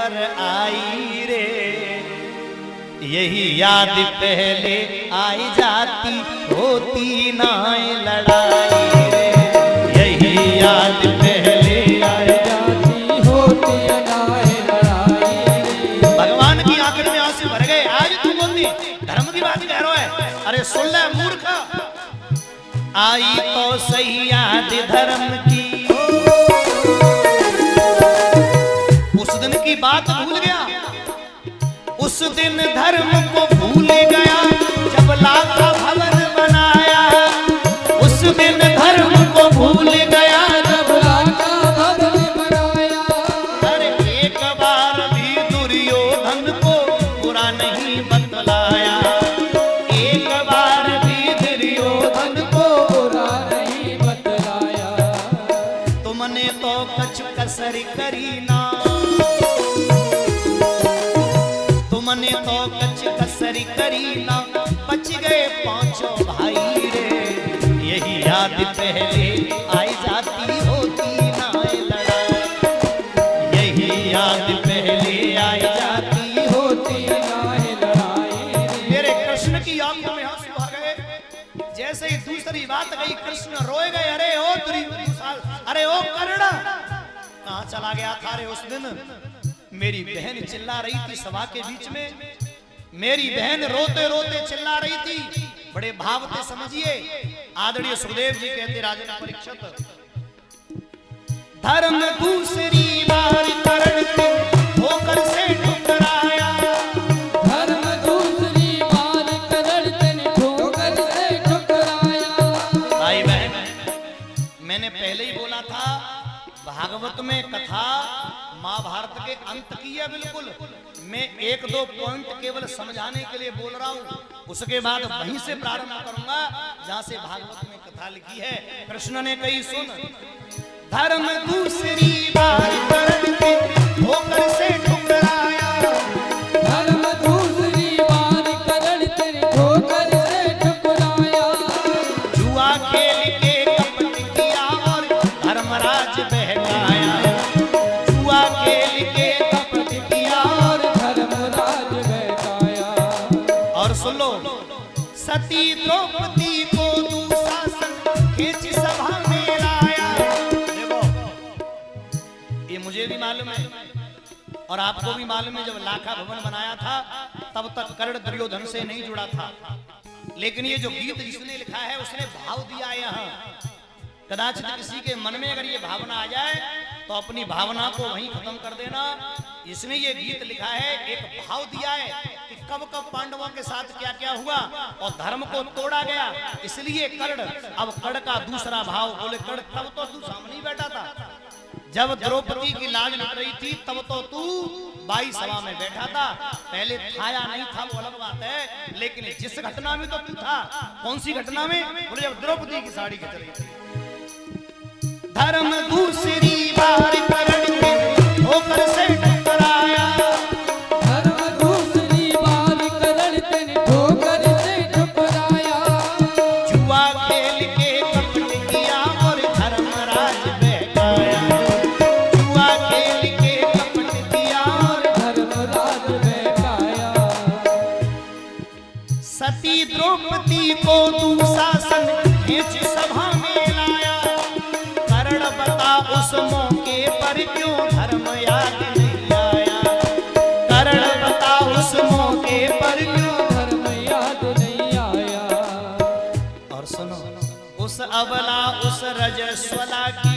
पर आई रे, यही याद पहले आई जाती होती ना लड़ाई रे, यही याद पहले आई जाती होती ना लड़ाई रे। भगवान की आंखों में आंसू भर गए। आज तू बोलती धर्म की बात कह रहा है, अरे सुन ले मूर्ख, आई तो सही याद धर्म की, उस दिन की बात भूल गया, उस दिन धर्म को भूल गया जब लाखा भवन बनाया, उस दिन धर्म को भूल गया जब लाखा भवन बनाया। अरे एक बार भी दुर्योधन को बुरा नहीं बतलाया, एक बार भी दुर्योधन को बुरा नहीं बतलाया। तुमने तो कछ कसर करी ना, तुमने तो कछ कसर करी ना, बच गए पांचों भाई रे, यही याद पहले आई जाती होती ना लड़ाई, यही याद पहले आई जाती होती ना लड़ाई। मेरे कृष्ण की आंखों में आंसू आ गए। जैसे ही दूसरी बात गई कृष्ण रोए गए। अरे ओ दुर्योधन, अरे ओ कर्ण, कहां चला गया था रे उस दिन? मेरी बहन चिल्ला रही थी सभा के बीच में, मेरी बहन रोते रोते चिल्ला रही थी, बड़े भाव थे समझिए। आदरणीय सुखदेव जी कहते राजन परीक्षित, धर्म दूसरी बार कर्ण को होकर से ठुकराया, धर्म दूसरी बार कर्ण को होकर से ठुकराया। भाई बहन, मैंने पहले ही बोला था भागवत में कथा महाभारत के अंत की है बिल्कुल। मैं एक दो पॉइंट केवल समझाने के लिए बोल रहा हूँ, उसके बाद वहीं से प्रारंभ करूंगा जहां से भागवत में कथा लिखी है। कृष्ण ने कही सुन, धर्म दूसरी बार कर्ण को होकर से ठुकराया, धर्म दूसरी बार कर्ण को होकर से ठुकराया। जुआ खेल के कपट किया और धर्मराज बहकाया, सती द्रौपदी को दुशासन खींच सभा में लाया। देखो ये मुझे भी मालूम है और आपको भी मालूम है, जब लाखा भवन बनाया था तब तक कर्ण दुर्योधन से नहीं जुड़ा था, लेकिन ये जो गीत जिसने लिखा है उसने भाव दिया है। यहाँ कदाचित किसी के मन में अगर ये भावना आ जाए तो अपनी भावना को वहीं खत्म कर देना। इसने ये गीत लिखा है, एक भाव दिया है कि कब कब पांडवों के साथ क्या क्या हुआ और धर्म को तोड़ा गया, इसलिए कर्ण। अब कर्ण का दूसरा भाव बोले, कर्ण तब तो तू सामने ही बैठा था, जब द्रौपदी की लाज लुट रही थी तब तो तू बाई सभा में बैठा था, पहले था या नहीं था वो अलग बात है, लेकिन जिस घटना में तो तू था। कौन सी घटना में? बोले जब द्रौपदी की साड़ी खींच रही थी। धर्म दूसरी बार कर्ण को होकर से ठुकराया, धर्म दूसरी बार कर्ण को होकर से ठुकराया। जुआ खेल के कपट किया और धर्मराज बहकाया, जुआ खेल के कपट किया और धर्मराज बहकाया। सती द्रौपदी को दुशासन खींच सभा में लाया, बता उस मौके पर क्यों धर्म याद नहीं आया, कर्ण बता उस मौके पर क्यों धर्म याद नहीं आया। और सुनो, उस अबला उस रजस्वला की,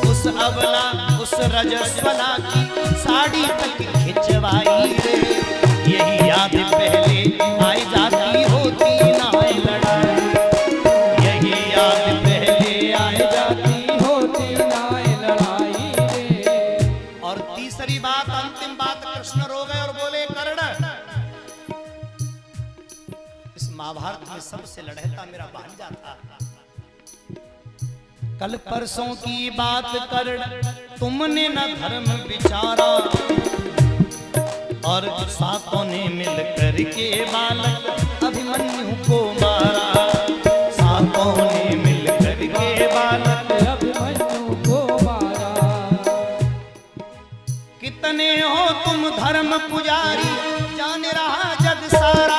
उस अबला उस रजस्वला की साड़ी तक खिंचवाई रे, यही याद पहले आई जाती होती ना लड़ाई, महाभारत में सबसे लड़हता मेरा भांजा था। कल परसों की बात कर्ण तुमने न धर्म विचारा, और सातों ने मिलकर के बालक अभिमन्यु को मारा, सातों ने मिलकर के बालक अभिमन्यु को मारा। धर्म पुजारी जान रहा जग सारा,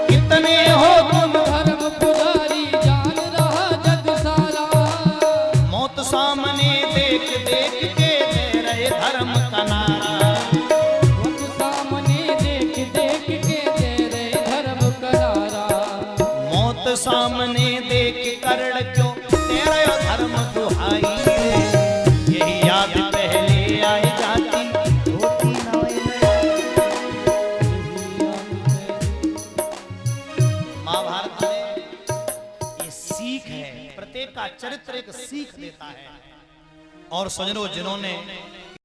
कितने हो तुम धर्म पुजारी जान रहा जग सारा। मौत सामने देख देख के दे रहे धर्म का नारा, मौत सामने देख देख के दे रहे धर्म का नारा। मौत सामने देख कर्ण क्यों दे रहे हो धर्म दुहाई रे, यही याद पहले आए जाती होती ना महाभारत में ये सीख है, प्रत्येक का चरित्र एक सीख देता है। और सजनों जिन्होंने